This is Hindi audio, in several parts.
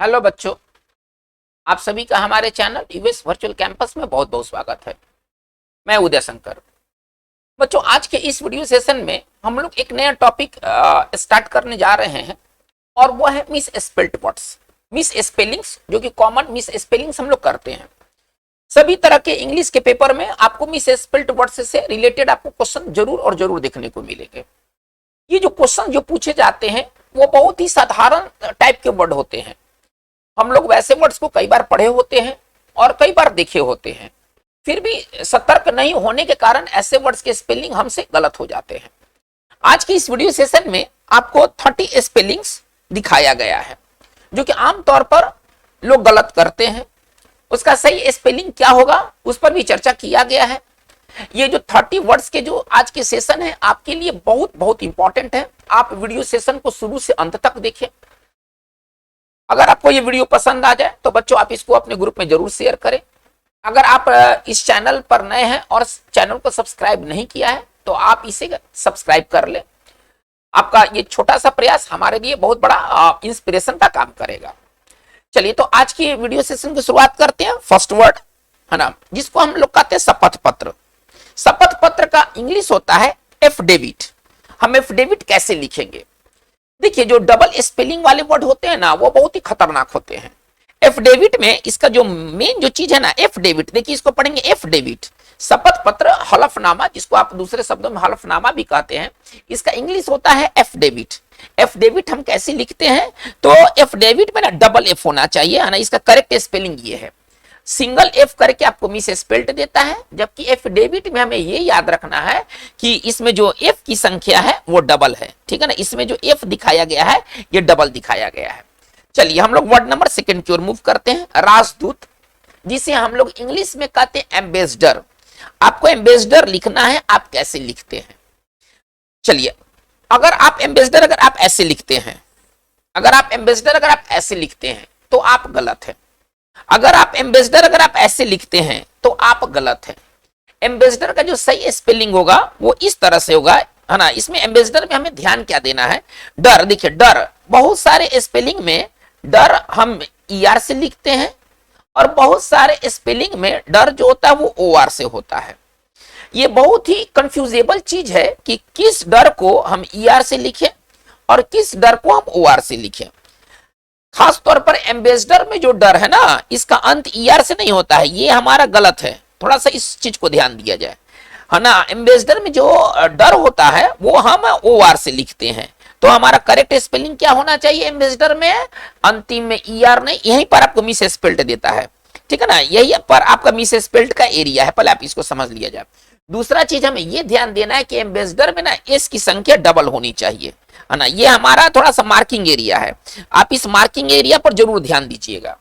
हेलो बच्चों, आप सभी का हमारे चैनल यूएस वर्चुअल कैंपस में बहुत बहुत स्वागत है। मैं उदय शंकर। बच्चों, आज के इस वीडियो सेशन में हम लोग एक नया टॉपिक स्टार्ट करने जा रहे हैं और वो है miss spelled words, miss spellings, जो कि कॉमन मिस स्पेलिंग्स हम लोग करते हैं। सभी तरह के इंग्लिश के पेपर में आपको मिस स्पेल्ड वर्ड्स से रिलेटेड आपको क्वेश्चन जरूर और जरूर देखने को मिलेंगे। ये जो क्वेश्चन जो पूछे जाते हैं वो बहुत ही साधारण टाइप के वर्ड होते हैं। हम लोग वैसे वर्ड्स को कई बार पढ़े होते हैं और कई बार देखे होते हैं, फिर भी सतर्क नहीं होने के कारण ऐसे वर्ड्स के स्पेलिंग हमसे गलत हो जाते हैं। आज की इस वीडियो सेशन में आपको 30 स्पेलिंग्स दिखाया गया है जो कि आमतौर पर लोग गलत करते हैं। उसका सही स्पेलिंग क्या होगा उस पर भी चर्चा किया गया है। ये जो 30 वर्ड्स के जो आज के सेशन है आपके लिए बहुत बहुत इंपॉर्टेंट है। आप वीडियो सेशन को शुरू से अंत तक देखें। अगर आपको ये वीडियो पसंद आ जाए तो बच्चों आप इसको अपने ग्रुप में जरूर शेयर करें। अगर आप इस चैनल पर नए हैं और चैनल को सब्सक्राइब नहीं किया है तो आप इसे सब्सक्राइब कर लें। आपका ये छोटा सा प्रयास हमारे लिए बहुत बड़ा इंस्पिरेशन का काम करेगा। चलिए तो आज की वीडियो सेशन की शुरुआत करते हैं। फर्स्ट वर्ड है ना, जिसको हम लोग कहते हैं शपथ पत्र। शपथ पत्र का इंग्लिश होता है एफिडेविट। हम एफिडेविट कैसे लिखेंगे? देखिए, जो डबल स्पेलिंग वाले वर्ड होते हैं ना वो बहुत ही खतरनाक होते हैं। एफिडेविट में इसका जो मेन जो चीज है ना, एफिडेविट, देखिए इसको पढ़ेंगे एफिडेविट, शपथ पत्र, हलफनामा, जिसको आप दूसरे शब्दों में हलफनामा भी कहते हैं। इसका इंग्लिश होता है एफिडेविट। एफिडेविट हम कैसे लिखते हैं? तो एफिडेविट में ना डबल एफ होना चाहिए, है ना। इसका करेक्ट स्पेलिंग ये है, सिंगल एफ करके आपको मिस स्पेल्ड देता है, जबकि एफिडेविट में हमें ये याद रखना है कि इसमें जो एफ की संख्या है वो डबल है, ठीक है ना। इसमें जो एफ दिखाया गया है ये डबल दिखाया गया है। चलिए हम लोग वर्ड नंबर सेकंड की ओर मूव करते हैं। राजदूत, जिसे हम लोग इंग्लिश में कहते हैं एम्बेसडर। आपको एम्बेसडर लिखना है, आप कैसे लिखते हैं? चलिए, अगर आप एम्बेसडर अगर आप ऐसे लिखते हैं, अगर आप एम्बेसडर अगर आप ऐसे लिखते हैं तो आप गलत है। अगर आप एम्बेसडर अगर आप ऐसे लिखते हैं तो आप गलत है। एम्बेसडर का जो सही स्पेलिंग होगा वो इस तरह से होगा, है ना। इसमें एम्बेसडर में हमें ध्यान क्या देना है? डर, देखिए डर, बहुत सारे स्पेलिंग में डर हम ईआर से लिखते हैं और बहुत सारे स्पेलिंग में डर जो होता है वो ओआर से होता है। ये बहुत ही कंफ्यूजेबल चीज है कि किस डर को हम ईआर से लिखें और किस डर को हम ओआर से लिखें। खास तौर पर एम्बेसडर में जो डर है ना, इसका अंत ईआर से नहीं होता है, ये हमारा गलत है। थोड़ा सा इस चीज को ध्यान दिया जाए, है ना। एम्बेसडर में जो डर होता है वो हम ओआर से लिखते हैं। तो हमारा करेक्ट स्पेलिंग क्या होना चाहिए? एम्बेसडर में अंतिम में ईआर नहीं, यहीं पर आपको मिस स्पेल्ड देता है, ठीक है ना। यही पर आपका मिस स्पेल्ड का एरिया है, पहले आप इसको समझ लिया जाए। दूसरा चीज हमें ये ध्यान देना है कि एम्बेसडर में ना एस की संख्या डबल होनी चाहिए, है ना। ये हमारा थोड़ा सा मार्किंग एरिया है, आप इस मार्किंग एरिया पर जरूर ध्यान दीजिएगा,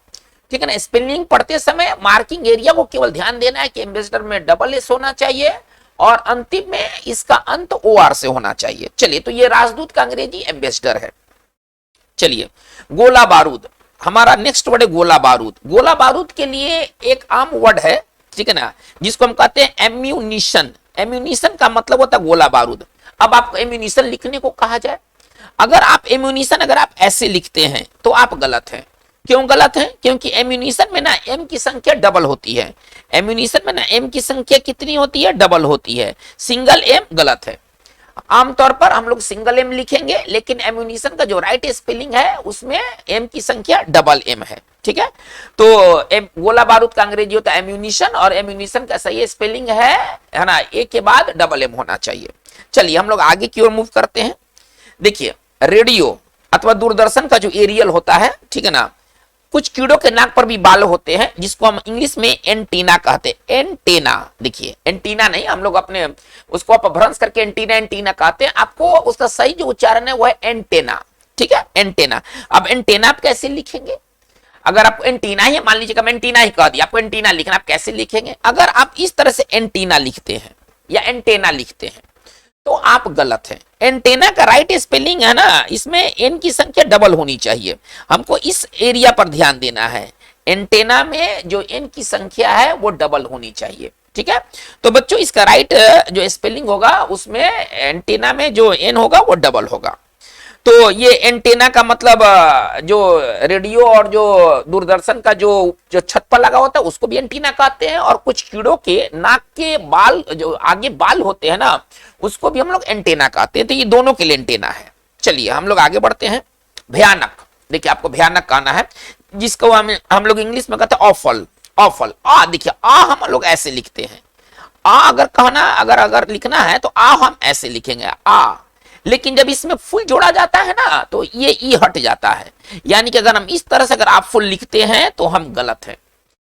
ठीक है ना। स्पेलिंग पढ़ते समय मार्किंग एरिया को केवल ध्यान देना है कि एम्बेसडर में डबल एस होना चाहिए और अंतिम में इसका अंत ओआर से होना चाहिए। चलिए, तो ये राजदूत का अंग्रेजी एम्बेसडर है। चलिए, गोला बारूद, हमारा नेक्स्ट वर्ड है गोला बारूद। गोला बारूद के लिए एक आम वर्ड है, ठीक है ना, जिसको हम कहते हैं एम्यूनिशन। एम्यूनिशन का मतलब होता है गोला बारूद। अब आपको एम्यूनिशन लिखने को कहा जाए, अगर आप एम्यूनिशन अगर आप ऐसे लिखते हैं तो आप गलत हैं। क्यों गलत है? क्योंकि एम्यूनिशन में ना एम की संख्या डबल होती है। एम्यूनिशन में ना एम की संख्या कितनी होती है? डबल होती है। सिंगल एम गलत है। आमतौर पर हम लोग सिंगल एम लिखेंगे, लेकिन एम्यूनिशन का जो राइट स्पेलिंग है उसमें एम की संख्या डबल एम है, ठीक है। तो गोला बारूद का अंग्रेजी होता है एम्यूनिशन और एम्यूनिशन का सही स्पेलिंग है ना, ए के बाद डबल एम होना चाहिए। चलिए हम लोग आगे की ओर मूव करते हैं। देखिए, रेडियो अथवा दूरदर्शन का जो एरियल होता है, ठीक है ना, कुछ कीड़ों के नाक पर भी बाल होते हैं जिसको हम इंग्लिश में एंटीना कहते हैं। एंटीना, देखिए एंटीना नहीं, हम लोग अपने उसको अपभ्रंश करके एंटीना एंटीना कहते हैं। आपको उसका सही जो उच्चारण है वो है एंटेना, ठीक है, एंटेना। अब एंटेना आप कैसे लिखेंगे? अगर आपको एंटीना ही, मान लीजिएगा मैं एंटीना ही कह दिया, आपको एंटीना लिखना, आप कैसे लिखेंगे? अगर आप इस तरह से एंटीना लिखते हैं या एंटेना लिखते हैं तो आप गलत हैं। एंटेना का राइट स्पेलिंग है ना, इसमें एन की संख्या डबल होनी चाहिए। हमको इस एरिया पर ध्यान देना है, एंटेना में जो एन की संख्या है वो डबल होनी चाहिए, ठीक है। तो बच्चों इसका राइट जो स्पेलिंग होगा उसमें एंटेना में जो एन होगा वो डबल होगा। तो ये एंटेना का मतलब जो रेडियो और जो दूरदर्शन का जो जो छत पर लगा होता है उसको भी एंटीना कहते हैं, और कुछ कीड़ों के नाक के बाल जो आगे बाल होते हैं ना उसको भी हम लोग एंटेना कहते हैं। तो ये दोनों के लिए एंटेना है। चलिए हम लोग आगे बढ़ते हैं। भयानक, देखिए आपको भयानक कहना है, जिसको हम लोग इंग्लिश में कहते हैं ऑफल। ऑफल, आ देखिए आ हम लोग ऐसे लिखते हैं। आ अगर कहना अगर लिखना है तो आ हम ऐसे लिखेंगे आ, लेकिन जब इसमें फुल जोड़ा जाता है ना तो ये ई हट जाता है। यानी कि अगर हम इस तरह से अगर आप फुल लिखते हैं तो हम गलत हैं।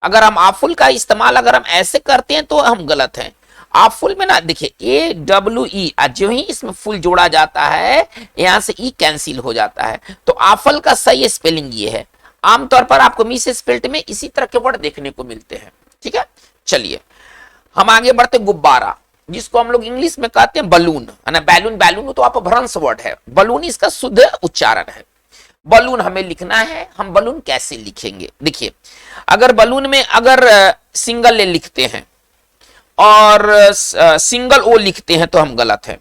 अगर हम आप फुल का इस्तेमाल अगर हम ऐसे करते हैं तो हम गलत हैं। आप फुल में ना देखिए ए डब्ल्यू ई, जो ही इसमें फुल जोड़ा जाता है यहां से ई कैंसिल हो जाता है। तो आफल का सही स्पेलिंग ये है। आमतौर पर आपको मिस स्पेल्ट में इसी तरह के वर्ड देखने को मिलते हैं। ठीक है, चलिए हम आगे बढ़ते। गुब्बारा, जिसको हम लोग इंग्लिश में कहते हैं बलून, है ना। बैलून, बैलून तो आप भ्रंश वर्ड है, बलून इसका शुद्ध उच्चारण है। बलून हमें लिखना है, हम बलून कैसे लिखेंगे? देखिए अगर बलून में अगर सिंगल ए लिखते हैं और सिंगल ओ लिखते हैं तो हम गलत हैं।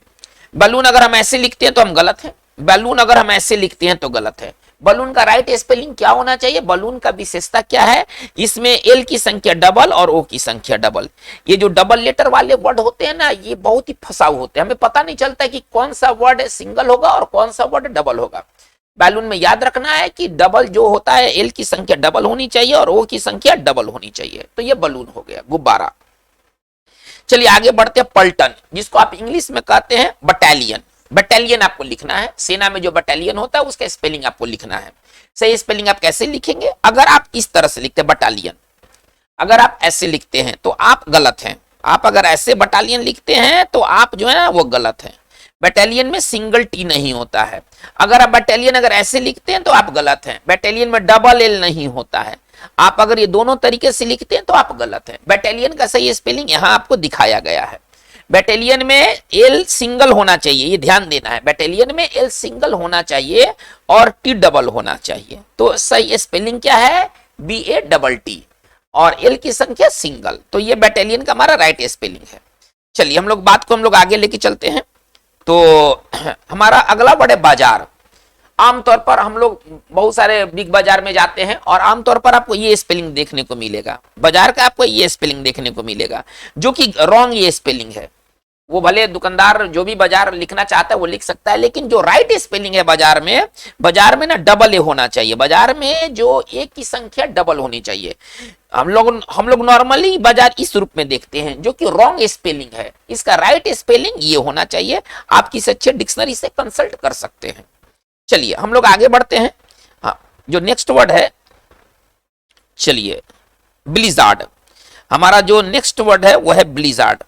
बलून अगर हम ऐसे लिखते हैं तो हम गलत हैं। बलून अगर हम ऐसे लिखते हैं तो गलत है। बलून का राइट स्पेलिंग क्या होना चाहिए? बलून का विशेषता क्या है? इसमें एल की संख्या डबल और ओ की संख्या डबल। ये जो डबल लेटर वाले वर्ड होते हैं ना ये बहुत ही फंसाऊ होते हैं, हमें पता नहीं चलता कि कौन सा वर्ड सिंगल होगा और कौन सा वर्ड डबल होगा। बैलून में याद रखना है कि डबल जो होता है एल की संख्या डबल होनी चाहिए और ओ की संख्या डबल होनी चाहिए। तो ये बलून हो गया, गुब्बारा। चलिए आगे बढ़ते हैं। पलटन, जिसको आप इंग्लिश में कहते हैं बटालियन। बटालियन आपको लिखना है, सेना में जो बटालियन होता है उसका स्पेलिंग आपको लिखना है। सही स्पेलिंग आप कैसे लिखेंगे? अगर आप इस तरह से लिखते हैं बटालियन, अगर आप ऐसे लिखते हैं तो आप गलत हैं। आप अगर ऐसे बटालियन लिखते हैं तो आप जो है ना वो गलत हैं। बटालियन में सिंगल टी नहीं होता है। अगर आप बटालियन अगर ऐसे लिखते हैं तो आप गलत हैं। बटालियन में डबल एल नहीं होता है। आप अगर ये दोनों तरीके से लिखते हैं तो आप गलत हैं। बटालियन का सही स्पेलिंग यहां आपको दिखाया गया है। बटालियन में एल सिंगल होना चाहिए, ये ध्यान देना है। बटालियन में एल सिंगल होना चाहिए और टी डबल होना चाहिए। तो सही स्पेलिंग क्या है? बी ए डबल टी और एल की संख्या सिंगल। तो ये बटालियन का हमारा राइट स्पेलिंग है। चलिए हम लोग बात को हम लोग आगे लेके चलते हैं। तो हमारा अगला वर्ड है बाजार। आमतौर पर हम लोग बहुत सारे बिग बाजार में जाते हैं और आमतौर पर आपको ये स्पेलिंग देखने को मिलेगा। बाजार का आपको ये स्पेलिंग देखने को मिलेगा जो कि रॉन्ग ये स्पेलिंग है। वो भले दुकानदार जो भी बाजार लिखना चाहता है वो लिख सकता है, लेकिन जो राइट स्पेलिंग है बाजार में ना डबल ए होना चाहिए। बाजार में जो ए की संख्या डबल होनी चाहिए। हम लोग नॉर्मली बाजार इस रूप में देखते हैं जो कि रॉन्ग स्पेलिंग है। इसका राइट स्पेलिंग ये होना चाहिए। आप किसी अच्छे डिक्शनरी से कंसल्ट कर सकते हैं। चलिए हम लोग आगे बढ़ते हैं। हाँ, जो नेक्स्ट वर्ड है, चलिए ब्लिजार्ड। हमारा जो नेक्स्ट वर्ड है वो है ब्लिजार्ड।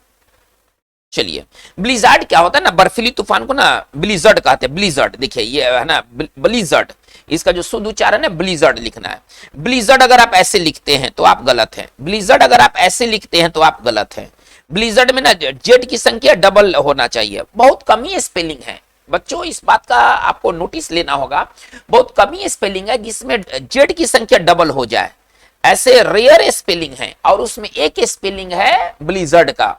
चलिए ब्लिजार्ड क्या होता है ना, बर्फीली तूफान को ना ब्लिजर्ड कहते हैं। ब्लिजर्ड देखिए ये है ना ब्लिजर्ड, इसका जो शुद्ध उच्चारण है ब्लिजर्ड लिखना है। ब्लिजर्ड अगर आप ऐसे लिखते हैं तो आप गलत हैं। ब्लिजर्ड अगर आप ऐसे लिखते हैं तो आप गलत हैं। ब्लिजर्ड में ना जेड की संख्या डबल होना चाहिए। बहुत कम ही स्पेलिंग है बच्चों, इस बात का आपको नोटिस लेना होगा। बहुत कम ही स्पेलिंग है जिसमें जेड की संख्या डबल हो जाए, ऐसे रेयर स्पेलिंग है। और उसमें एक स्पेलिंग है ब्लिजर्ड का।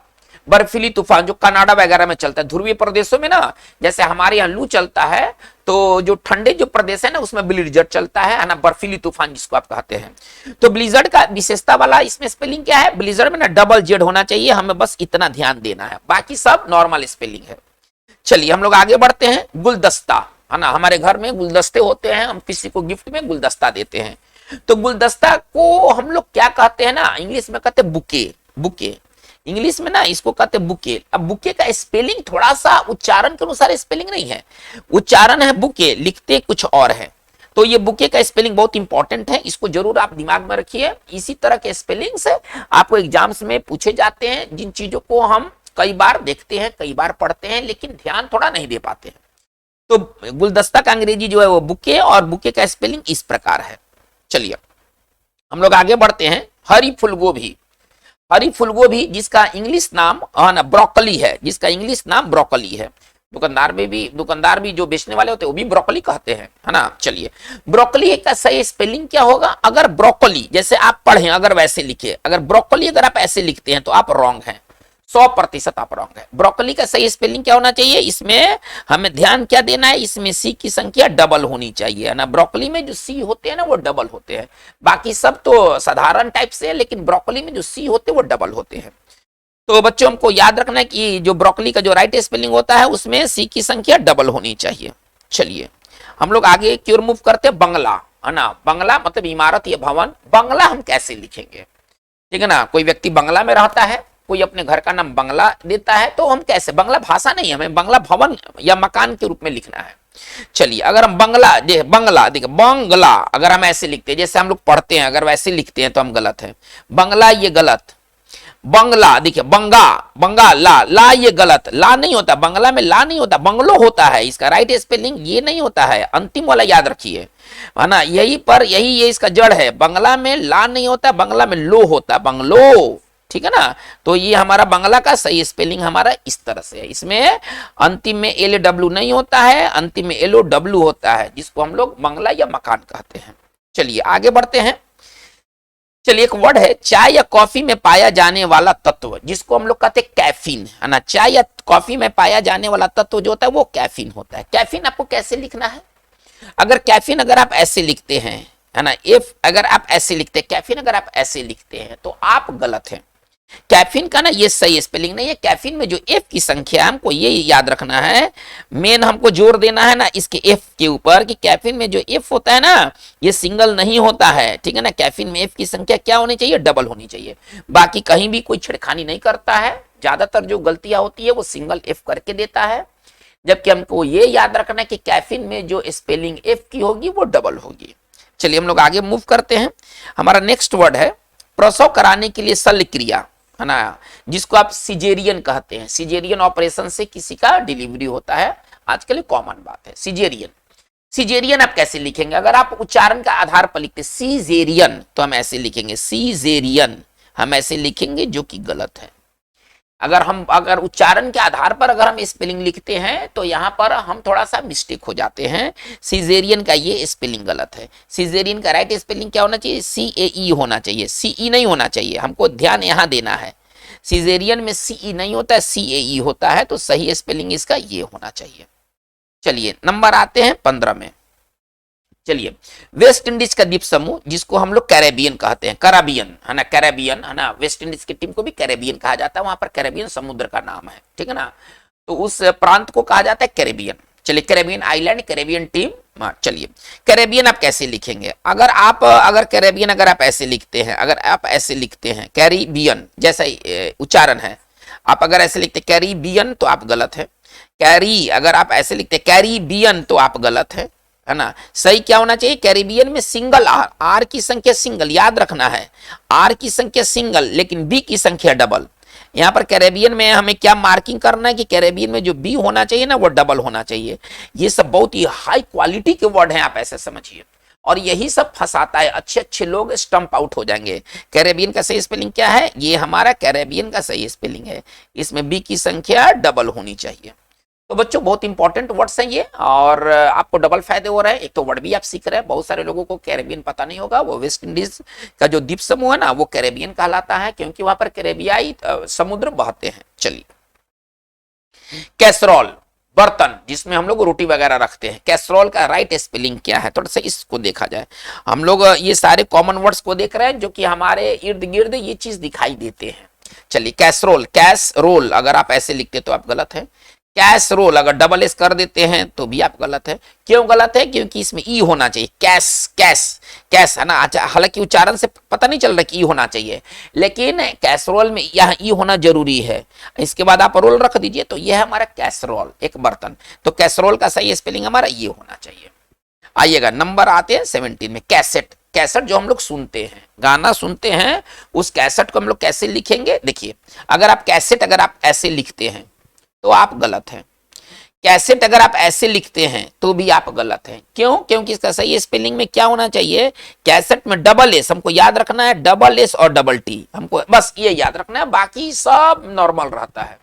बर्फीली तूफान जो कनाडा वगैरह में चलता है, ध्रुवीय प्रदेशों में ना, जैसे हमारे यहाँ लू चलता है तो जो ठंडे जो प्रदेश है ना उसमें ब्लिजर्ड चलता है ना, बर्फीली तूफान जिसको आप कहते हैं। तो ब्लिजर्ड का विशेषता वाला इसमें स्पेलिंग क्या है? ब्लिजर्ड में ना डबल जेड होना चाहिए। हमें बस इतना ध्यान देना है, बाकी सब नॉर्मल स्पेलिंग है। चलिए हम लोग आगे बढ़ते हैं। गुलदस्ता, है ना, हमारे घर में गुलदस्ते होते हैं, हम किसी को गिफ्ट में गुलदस्ता देते हैं। तो गुलदस्ता को हम लोग क्या कहते हैं ना, इंग्लिश में कहते हैं बुके। बुके इंग्लिश में ना इसको कहते हैं बुके। अब बुके का स्पेलिंग थोड़ा सा उच्चारण के अनुसार स्पेलिंग नहीं है, उच्चारण है बुके, लिखते कुछ और है। तो ये बुके का स्पेलिंग बहुत इंपॉर्टेंट है, इसको जरूर आप दिमाग में रखिए। इसी तरह के स्पेलिंग से आपको एग्जाम्स में पूछे जाते हैं, जिन चीजों को हम कई बार देखते हैं, कई बार पढ़ते हैं, लेकिन ध्यान थोड़ा नहीं दे पाते हैं। तो गुलदस्ता का अंग्रेजी जो है वो बुके, और बुके का स्पेलिंग इस प्रकार है। चलिए हम लोग आगे बढ़ते हैं। हरी फूलगोभी। हरी फूलगोभी जिसका इंग्लिश नाम ब्रोकली है, जिसका इंग्लिश नाम ब्रोकली है। दुकानदार भी जो बेचने वाले होते हैं वो भी ब्रोकली कहते हैं, है ना। चलिए ब्रोकली का सही स्पेलिंग क्या होगा? अगर ब्रोकली जैसे आप पढ़े अगर वैसे लिखे, अगर ब्रोकली अगर आप ऐसे लिखते हैं तो आप रॉन्ग हैं। 100% आप रॉन्ग है। ब्रोकली का सही स्पेलिंग क्या होना चाहिए, इसमें हमें ध्यान क्या देना है, इसमें सी की संख्या डबल होनी चाहिए, है ना। ब्रोकली में जो सी होते हैं ना वो डबल होते हैं, बाकी सब तो साधारण टाइप से है, लेकिन ब्रोकली में जो सी होते हैं वो डबल होते हैं। तो बच्चों हमको याद रखना है कि जो ब्रोकली का जो राइट स्पेलिंग होता है उसमें सी की संख्या डबल होनी चाहिए। चलिए हम लोग आगे की ओर मूव करते हैं। बंगला, है ना, बंगला मतलब इमारत या भवन। बंगला हम कैसे लिखेंगे, ठीक है ना। कोई व्यक्ति बंगला में रहता है, कोई अपने घर का नाम बंगला देता है, तो हम कैसे, बंगला भाषा नहीं, हमें बंगला भवन या मकान के रूप में लिखना है। चलिए अगर हम बंगला देखिए बंगला अगर हम ऐसे लिखते हैं जैसे हम लोग पढ़ते हैं, अगर वैसे लिखते हैं तो हम गलत है। बंगला ये गलत, बंगला देखिए बंगा बंगा ला ला ये गलत, ला नहीं होता बंगला में, ला नहीं होता, बंगलो होता है। इसका राइट स्पेलिंग ये नहीं होता है, अंतिम वाला याद रखिए, है ना। यही पर यही ये इसका जड़ है। बंगला में ला नहीं होता, बंगला में लो होता, बंगलो, ठीक है ना। तो ये हमारा बंगला का सही स्पेलिंग हमारा इस तरह से है। इसमें अंतिम में एल डब्ल्यू नहीं होता है, अंतिम में एल ओ डब्ल्यू होता है, जिसको हम लोग बंगला या मकान कहते हैं। चलिए आगे बढ़ते हैं। चलिए एक वर्ड है, चाय या कॉफी में पाया जाने वाला तत्व, जिसको हम लोग कहते हैं कैफीन, है ना। चाय या कॉफी में पाया जाने वाला तत्व जो होता है वो कैफीन होता है। कैफीन आपको कैसे लिखना है, अगर कैफीन अगर आप ऐसे लिखते हैं, है ना, इफ अगर आप ऐसे लिखते हैं, कैफीन अगर आप ऐसे लिखते हैं तो आप गलत हैं। कैफीन का ना ये सही स्पेलिंग नहीं है। कैफीन में जो एफ की संख्या, हमको ये याद रखना है, मेन हमको जोर देना है ना इसके एफ के ऊपर, कि कैफीन में जो एफ होता है ना ये सिंगल नहीं होता है, ठीक है ना। कैफीन में एफ की संख्या क्या होनी चाहिए, डबल होनी चाहिए। बाकी कहीं भी कोई छेड़खानी नहीं करता है, ज्यादातर जो गलतियां होती है वो सिंगल एफ करके देता है, जबकि हमको ये याद रखना है कि कैफीन में जो स्पेलिंग एफ की होगी वो डबल होगी। चलिए हम लोग आगे मूव करते हैं। हमारा नेक्स्ट वर्ड है, प्रसव कराने के लिए शल्य क्रिया, है ना, जिसको आप सिजेरियन कहते हैं। सिजेरियन ऑपरेशन से किसी का डिलीवरी होता है, आजकल कॉमन बात है सिजेरियन। सिजेरियन आप कैसे लिखेंगे, अगर आप उच्चारण का आधार पर लिखते सीजेरियन तो हम ऐसे लिखेंगे, सीजेरियन हम ऐसे लिखेंगे, जो कि गलत है। अगर उच्चारण के आधार पर अगर हम स्पेलिंग लिखते हैं तो यहां पर हम थोड़ा सा मिस्टेक हो जाते हैं। सिजेरियन का ये स्पेलिंग गलत है। सिजेरियन का राइट स्पेलिंग क्या होना चाहिए, CAE होना चाहिए, CE नहीं होना चाहिए। हमको ध्यान यहां देना है, सिजेरियन में CE नहीं होता है, CAE होता है, तो सही स्पेलिंग इसका ये होना चाहिए। चलिए नंबर आते हैं 15 में। चलिए वेस्ट इंडीज का द्वीप समूह, जिसको हम लोग कैरेबियन कहते हैं, कैरेबियन, है ना, कैरेबियन, है ना। वेस्ट इंडीज की टीम को भी कैरेबियन कहा जाता है, वहां पर कैरेबियन समुद्र का नाम है, ठीक है ना। तो उस प्रांत को कहा जाता है कैरेबियन। चलिए कैरेबियन आइलैंड, कैरेबियन टीम। चलिए कैरेबियन आप कैसे लिखेंगे, अगर कैरेबियन अगर आप ऐसे लिखते हैं, अगर आप ऐसे लिखते हैं कैरिबियन जैसा उच्चारण है, आप अगर ऐसे लिखते कैरिबियन तो आप गलत है। अगर आप ऐसे लिखते कैरिबियन तो आप गलत है ना। सही क्या होना चाहिए, कैरिबियन में सिंगल आर की संख्या सिंगल, याद रखना है, आर की संख्या सिंगल लेकिन बी की संख्या डबल। यहां पर कैरेबियन में हमें क्या मार्किंग करना है कि कैरेबियन में जो बी होना चाहिए ना वो डबल होना चाहिए। ये सब बहुत ही हाई क्वालिटी के वर्ड हैं, आप ऐसे समझिए, और यही सब फंसाता है। अच्छे अच्छे लोग स्टंप आउट हो जाएंगे। कैरेबियन का सही स्पेलिंग क्या है, ये हमारा कैरेबियन का सही स्पेलिंग है, इसमें बी की संख्या डबल होनी चाहिए। तो बच्चों बहुत इंपॉर्टेंट वर्ड्स हैं ये, और आपको डबल फायदे हो रहे हैं। एक तो वर्ड भी आप सीख रहे हैं, बहुत सारे लोगों को कैरेबियन पता नहीं होगा, वो वेस्ट इंडीज का जो द्वीप समूह है ना वो कैरेबियन कहलाता है, क्योंकि वहां पर कैरेबियाई समुद्र बहते हैं। चलिए कैसरोल, बर्तन जिसमें हम लोग रोटी वगैरह रखते हैं, कैसरोल का राइट स्पेलिंग क्या है, थोड़ा सा इसको देखा जाए। हम लोग ये सारे कॉमन वर्ड्स को देख रहे हैं जो कि हमारे इर्द गिर्द ये चीज दिखाई देते हैं। चलिए कैसरोल, कैसरोल अगर आप ऐसे लिखते तो आप गलत है। कैसरोल अगर डबल एस कर देते हैं तो भी आप गलत है। क्यों गलत है, क्योंकि इसमें ई होना चाहिए, कैस कैस कैस, है ना। अच्छा, हालांकि उच्चारण से पता नहीं चल रहा कि ई होना चाहिए, लेकिन कैसरोल में यह ई होना जरूरी है। इसके बाद आप रोल रख दीजिए, तो यह है हमारा कैसरोल, एक बर्तन। तो कैसरोल का सही स्पेलिंग हमारा ये होना चाहिए। आइएगा नंबर आते हैं 17 में, कैसेट। कैसेट जो हम लोग सुनते हैं, गाना सुनते हैं, उस कैसेट को हम लोग कैसे लिखेंगे, देखिए अगर आप कैसेट अगर आप ऐसे लिखते हैं तो आप गलत हैं। कैसेट अगर आप ऐसे लिखते हैं तो भी आप गलत हैं। क्यों, क्योंकि इसका सही स्पेलिंग में क्या होना चाहिए, कैसेट में डबल एस हमको याद रखना है, डबल एस और डबल टी, हमको बस ये याद रखना है, बाकी सब नॉर्मल रहता है।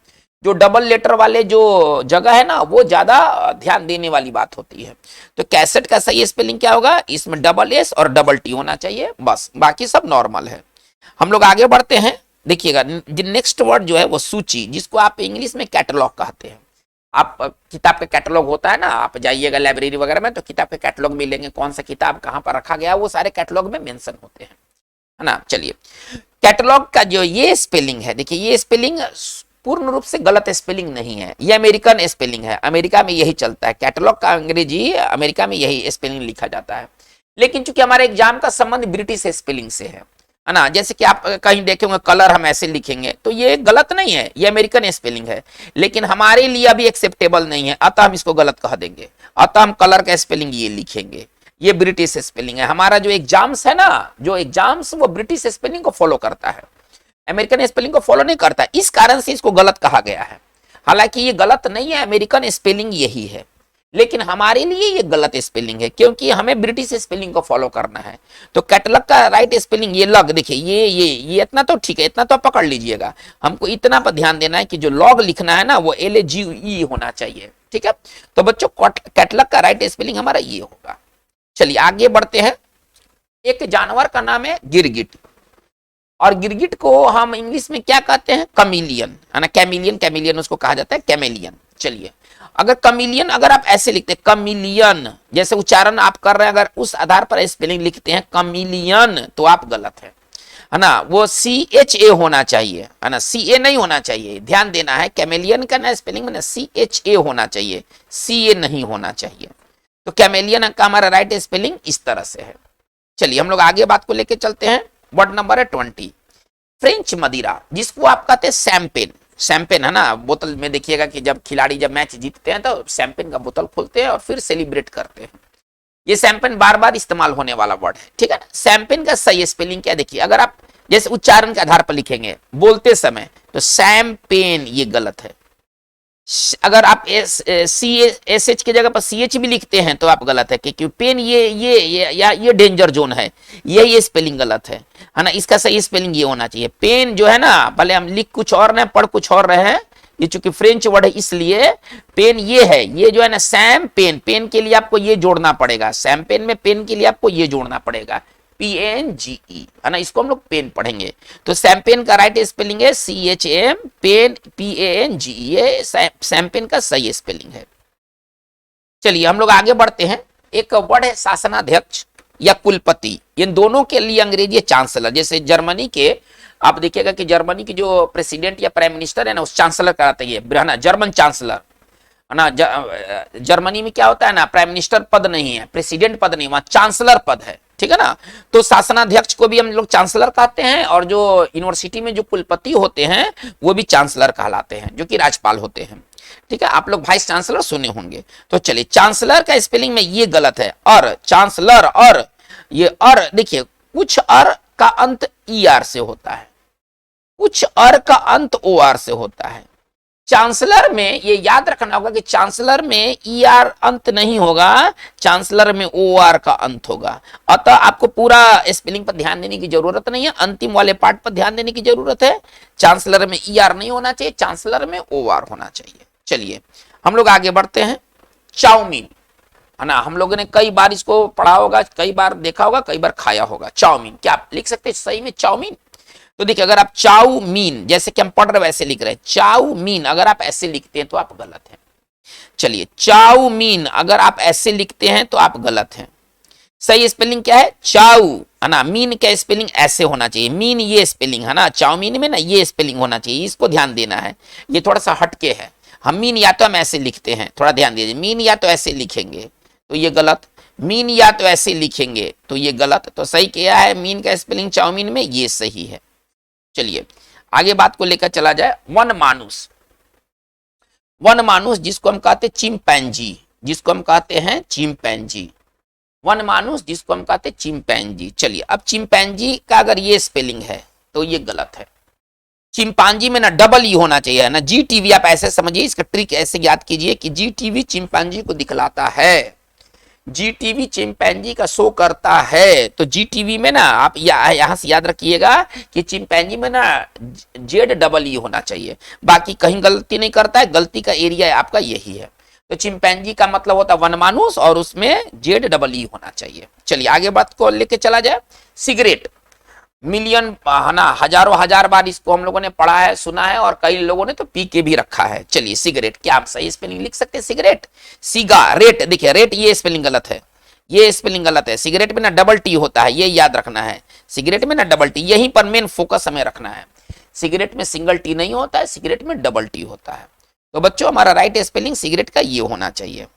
जो डबल लेटर वाले जो जगह है ना वो ज्यादा ध्यान देने वाली बात होती है। तो कैसेट का सही स्पेलिंग क्या होगा, इसमें डबल एस और डबल टी होना चाहिए, बस बाकी सब नॉर्मल है। हम लोग आगे बढ़ते हैं देखिएगा नेक्स्ट वर्ड जो है वो सूची, जिसको आप इंग्लिश में कैटलॉग कहते हैं। आप किताब का कैटलॉग होता है ना, आप जाइएगा लाइब्रेरी वगैरह में तो किताब के कैटलॉग मिलेंगे, कौन सा किताब कहाँ पर रखा गया वो सारे कैटलॉग में मेंशन होते हैं, है ना। चलिए कैटलॉग का जो ये स्पेलिंग है, देखिए ये स्पेलिंग पूर्ण रूप से गलत स्पेलिंग नहीं है, ये अमेरिकन स्पेलिंग है, अमेरिका में यही चलता है, कैटलॉग का अंग्रेजी अमेरिका में यही स्पेलिंग लिखा जाता है। लेकिन चूंकि हमारे एग्जाम का संबंध ब्रिटिश स्पेलिंग से है ना, जैसे कि आप कहीं देखेंगे कलर हम ऐसे लिखेंगे तो ये गलत नहीं है, ये अमेरिकन स्पेलिंग है, लेकिन हमारे लिए अभी एक्सेप्टेबल नहीं है, अतः हम इसको गलत कह देंगे, अतः हम कलर का स्पेलिंग ये लिखेंगे, ये ब्रिटिश स्पेलिंग है। हमारा जो एग्जाम्स है ना, जो एग्जाम्स वो ब्रिटिश स्पेलिंग को फॉलो करता है, अमेरिकन स्पेलिंग को फॉलो नहीं करता, इस कारण से इसको गलत कहा गया है। हालांकि ये गलत नहीं है, अमेरिकन स्पेलिंग यही है, लेकिन हमारे लिए ये गलत स्पेलिंग है क्योंकि हमें ब्रिटिश स्पेलिंग को फॉलो करना है। तो कैटलॉग का राइट स्पेलिंग ये लग, देखिए ये इतना तो ठीक है, इतना तो पकड़ लीजिएगा, हमको इतना पर ध्यान देना है कि जो लॉग लिखना है ना वो LAGE होना चाहिए, ठीक है। तो बच्चों कैटलॉग का राइट स्पेलिंग हमारा ये होगा। चलिए आगे बढ़ते हैं। एक जानवर का नाम है गिरगिट, और गिरगिट को हम इंग्लिश में क्या कहते हैं, कमीलियन, है ना, कैमिलियन, कैमिलियन उसको कहा जाता है, कैमेलियन। चलिए अगर कमीलियन अगर आप ऐसे लिखते हैं कमीलियन, जैसे उच्चारण आप कर रहे हैं, अगर उस आधार पर स्पेलिंग लिखते हैं कमीलियन तो आप गलत है ना, वो CHA होना चाहिए, है ना, CA नहीं होना चाहिए, ध्यान देना है। कैमेलियन का ना स्पेलिंग में ना CHA होना चाहिए, CA नहीं होना चाहिए। तो कैमेलियन का हमारा राइट स्पेलिंग इस तरह से है। चलिए हम लोग आगे बात को लेके चलते हैं। वर्ड नंबर है 20, फ्रेंच मदिरा, जिसको आप कहते हैं शैंपेन। शैंपेन है ना, बोतल में देखिएगा कि जब खिलाड़ी जब मैच जीतते हैं तो शैंपेन का बोतल खोलते हैं और फिर सेलिब्रेट करते हैं। ये शैंपेन बार बार इस्तेमाल होने वाला वर्ड है, ठीक है ना। शैंपेन का सही स्पेलिंग क्या, देखिए अगर आप जैसे उच्चारण के आधार पर लिखेंगे बोलते समय तो शैंपेन, ये गलत है। अगर आप SH की जगह पर CH भी लिखते हैं तो आप गलत है, क्योंकि पेन ये डेंजर जोन है, ये स्पेलिंग गलत है ना। इसका सही स्पेलिंग ये होना चाहिए। पेन जो है ना, भले हम लिख कुछ और रहे पढ़ कुछ और रहे हैं, ये चूंकि फ्रेंच वर्ड है इसलिए पेन ये है, ये जो है ना सैम पेन, पेन के लिए आपको ये जोड़ना पड़ेगा, सैम पेन में पेन के लिए आपको ये जोड़ना पड़ेगा, PNGE, है ना, इसको हम लोग पेन पढ़ेंगे। तो शैंपेन का राइट स्पेलिंग है CHAM, पेन PANGE, ये शैंपेन का सही स्पेलिंग है। चलिए हम लोग आगे बढ़ते हैं। एक वर्ड है शासनाध्यक्ष या कुलपति, इन दोनों के लिए अंग्रेजी चांसलर। जैसे जर्मनी के आप देखिएगा कि जर्मनी की जो प्रेसिडेंट या प्राइम मिनिस्टर है ना, उस चांसलर कहते हैं ना, जर्मन चांसलर, है ना। जर्मनी में क्या होता है ना, प्राइम मिनिस्टर पद नहीं है, प्रेसिडेंट पद नहीं, वहां चांसलर पद है, ठीक है ना। तो शासनाध्यक्ष को भी हम लोग चांसलर कहते हैं, और जो यूनिवर्सिटी में जो कुलपति होते हैं वो भी चांसलर कहलाते हैं, जो कि राज्यपाल होते हैं, ठीक है। आप लोग वाइस चांसलर सुने होंगे। तो चलिए चांसलर का स्पेलिंग में ये गलत है, और चांसलर, और ये और देखिए कुछ और का अंत ER से होता है, कुछ और का अंत OR से होता है। चांसलर में ये याद रखना होगा कि चांसलर में ER अंत नहीं होगा, चांसलर में OR का अंत होगा। अतः आपको पूरा स्पेलिंग पर ध्यान देने की जरूरत नहीं है, अंतिम वाले पार्ट पर ध्यान देने की जरूरत है। चांसलर में ER नहीं होना चाहिए, चांसलर में OR होना चाहिए। चलिए हम लोग आगे बढ़ते हैं। चाउमीन, है ना, हम लोगों ने कई बार इसको पढ़ा होगा, कई बार देखा होगा, कई बार खाया होगा। चाउमीन, क्या आप लिख सकते हैं सही में चाउमीन? तो देखिए अगर आप चाउमीन जैसे कि हम पढ़ रहे वैसे लिख रहे हैं, चाउमीन अगर आप ऐसे लिखते हैं तो आप गलत हैं। चलिए चाउमीन अगर आप ऐसे लिखते हैं तो आप गलत हैं। सही स्पेलिंग क्या है? चाउ, है ना। मीन का स्पेलिंग ऐसे होना चाहिए, मीन ये स्पेलिंग है ना, चाउमीन में ना ये स्पेलिंग होना चाहिए, इसको ध्यान देना है। ये थोड़ा सा हटके है, हम मीन या तो हम ऐसे लिखते हैं, थोड़ा ध्यान दीजिए, मीन या तो ऐसे लिखेंगे तो ये गलत, मीन या तो ऐसे लिखेंगे तो ये गलत। तो सही क्या है? मीन का स्पेलिंग चाउमीन में ये सही है। चलिए आगे बात को लेकर चला जाए। वन मानुस, वन मानुस जिसको हम कहते हैं चिंपैंजी, जिसको हम कहते हैं चिंपैंजी, वन मानुस जिसको हम कहते हैं चिंपैंजी। चलिए अब चिंपैंजी का अगर ये स्पेलिंग है तो ये गलत है। चिंपांजी में ना डबल ई होना चाहिए, ना GTV। आप ऐसे समझिए, इसका ट्रिक ऐसे याद कीजिए कि GTV चिंपांजी को दिखलाता है, GTV चिंपैंजी का शो करता है। तो GTV में ना आप यहां से याद रखिएगा कि चिंपैंजी में ना ZEE होना चाहिए, बाकी कहीं गलती नहीं करता है, गलती का एरिया आपका यही है। तो चिंपैंजी का मतलब होता है वनमानुस और उसमें ZEE होना चाहिए। चलिए आगे बात को लेके चला जाए। सिगरेट, मिलियन, है ना, हजारों हजार बार इसको हम लोगों ने पढ़ा है, सुना है, और कई लोगों ने तो पी के भी रखा है। चलिए सिगरेट, क्या आप सही स्पेलिंग लिख सकते हैं? सिगरेट, सिगारेट, देखिए रेट ये स्पेलिंग गलत है, ये स्पेलिंग गलत है। सिगरेट में ना डबल टी होता है, ये याद रखना है। सिगरेट में ना डबल टी, यहीं पर मेन फोकस हमें रखना है। सिगरेट में सिंगल टी नहीं होता है, सिगरेट में डबल टी होता है। तो बच्चों हमारा राइट स्पेलिंग सिगरेट का ये होना चाहिए।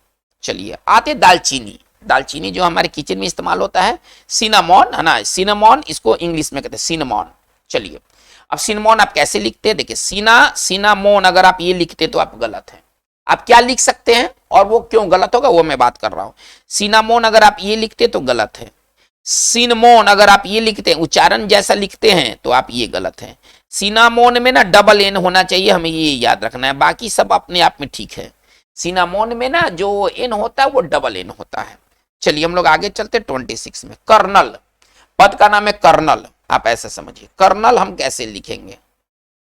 चलिए आते दालचीनी, दालचीनी जो हमारे किचन में इस्तेमाल होता है, सिनामॉन, है ना, सिनामॉन इसको इंग्लिश में कहते हैं सिनामॉन। चलिए अब सिनामॉन आप कैसे लिखते हैं? देखिए सिनामोन अगर आप ये लिखते तो आप गलत हैं। आप क्या लिख सकते हैं और वो क्यों गलत होगा वो मैं बात कर रहा हूं। सिनामोन अगर आप ये लिखते तो गलत है। सिनमोन अगर आप ये लिखते हैं, उच्चारण जैसा लिखते हैं, तो आप ये गलत है। सिनामोन में ना डबल एन होना चाहिए, हमें ये याद रखना है, बाकी सब अपने आप में ठीक है। सिनामोन में ना जो एन होता है वो डबल एन होता है। चलिए हम लोग आगे चलते 26 में। कर्नल, पद का नाम है कर्नल, आप ऐसा समझिए। कर्नल हम कैसे लिखेंगे,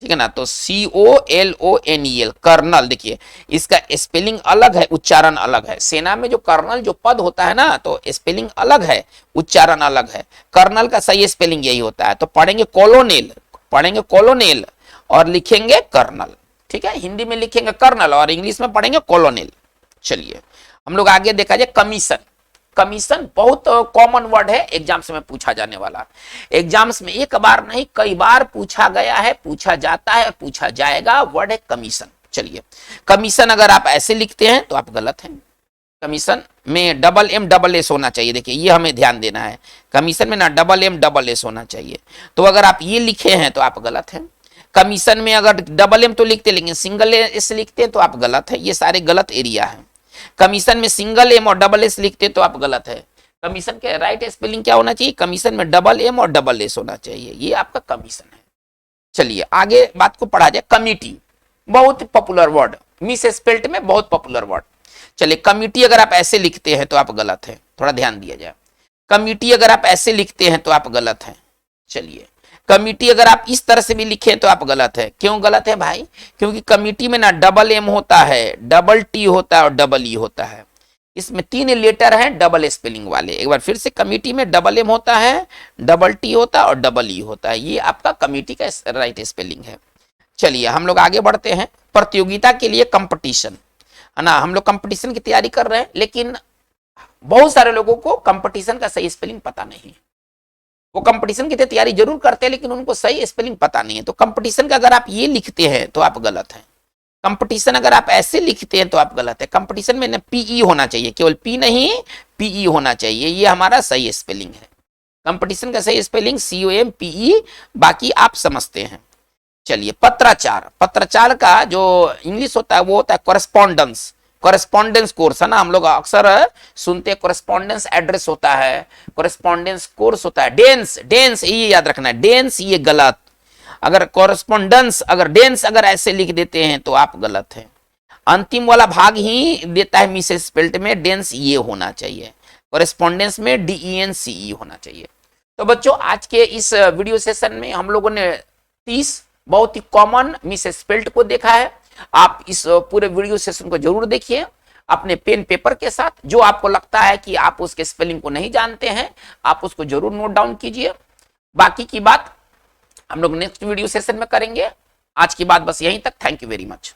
ठीक है ना, तो COLONEL, कर्नल। देखिए इसका स्पेलिंग अलग है, उच्चारण अलग है। सेना में जो कर्नल जो पद होता है ना, तो स्पेलिंग अलग है, उच्चारण अलग है। कर्नल का सही स्पेलिंग यही होता है। तो पढ़ेंगे कोलोनेल, पढ़ेंगे कोलोनेल और लिखेंगे कर्नल, ठीक है। हिंदी में लिखेंगे कर्नल और इंग्लिश में पढ़ेंगे कोलोनेल। चलिए हम लोग आगे देखा जाए कमीशन। कमीशन बहुत कॉमन वर्ड है, एग्जाम्स में पूछा जाने वाला। एग्जाम्स में एक बार नहीं कई बार पूछा गया है, पूछा जाता है, पूछा जाएगा, वर्ड है कमीशन। चलिए कमीशन अगर आप ऐसे लिखते हैं तो आप गलत हैं। कमीशन में डबल एम डबल एस होना चाहिए, देखिए ये हमें ध्यान देना है। कमीशन में ना डबल एम डबल एस होना चाहिए, तो अगर आप ये लिखे हैं तो आप गलत हैं। कमीशन में अगर डबल एम तो लिखते लेकिन सिंगल एस लिखते हैं तो आप गलत है। ये सारे गलत एरिया है। कमीशन में सिंगल एम और डबल एस लिखते तो आप गलत है। कमीशन के राइट स्पेलिंग क्या होना चाहिए? कमीशन में डबल एम और डबल एस होना चाहिए, ये आपका कमीशन है। चलिए आगे बात को पढ़ा जाए। कमिटी बहुत पॉपुलर वर्ड, मिस स्पेल्ट में बहुत पॉपुलर वर्ड। चलिए कमिटी अगर आप ऐसे लिखते हैं तो आप गलत है, थोड़ा ध्यान दिया जाए। कमिटी अगर आप ऐसे लिखते हैं तो आप गलत हैं। चलिए कमिटी अगर आप इस तरह से भी लिखें तो आप गलत है। क्यों गलत है भाई? क्योंकि कमिटी में ना डबल एम होता है, डबल टी होता है और डबल ई होता है। इसमें 3 लेटर हैं डबल स्पेलिंग वाले। एक बार फिर से, कमिटी में डबल एम होता है, डबल टी होता है और डबल ई होता है। ये आपका कमिटी का राइट स्पेलिंग है। चलिए हम लोग आगे बढ़ते हैं। प्रतियोगिता के लिए कंपटीशन, है ना, हम लोग कंपटीशन की तैयारी कर रहे हैं, लेकिन बहुत सारे लोगों को कंपटीशन का सही स्पेलिंग पता नहीं है। वो कंपटीशन की तैयारी जरूर करते हैं लेकिन उनको सही स्पेलिंग पता नहीं है। तो कंपटीशन का अगर आप ये लिखते हैं तो आप गलत हैं। कंपटीशन अगर आप ऐसे लिखते हैं तो आप गलत है। कंपटीशन में ना पीई होना चाहिए, केवल पी नहीं पीई होना चाहिए, ये हमारा सही स्पेलिंग है। कंपटीशन का सही स्पेलिंग COMPE, बाकी आप समझते हैं। चलिए पत्राचार, पत्राचार का जो इंग्लिश होता है वो होता है कोरेस्पॉन्डेंस। कोरेस्पॉन्डेंस कोर्स, है ना, हम लोग अक्सर सुनते हैं कोरेस्पॉन्डेंस एड्रेस होता है, कोरेस्पॉन्डेंस कोर्स होता है। डेंस, डेंस ये याद रखना है, डेंस ये गलत। अगर कोरेस्पॉन्डेंस अगर डेंस अगर ऐसे लिख देते हैं तो आप गलत हैं। अंतिम वाला भाग ही देता है मिस स्पेल्ट में, डेंस ये होना चाहिए। कोरेस्पॉन्डेंस में DENCE होना चाहिए। तो बच्चों आज के इस वीडियो सेशन में हम लोगों ने 30 बहुत ही कॉमन मिस स्पेल्ट को देखा है। आप इस पूरे वीडियो सेशन को जरूर देखिए अपने पेन पेपर के साथ। जो आपको लगता है कि आप उसके स्पेलिंग को नहीं जानते हैं, आप उसको जरूर नोट डाउन कीजिए। बाकी की बात हम लोग नेक्स्ट वीडियो सेशन में करेंगे। आज की बात बस यहीं तक। Thank you very much.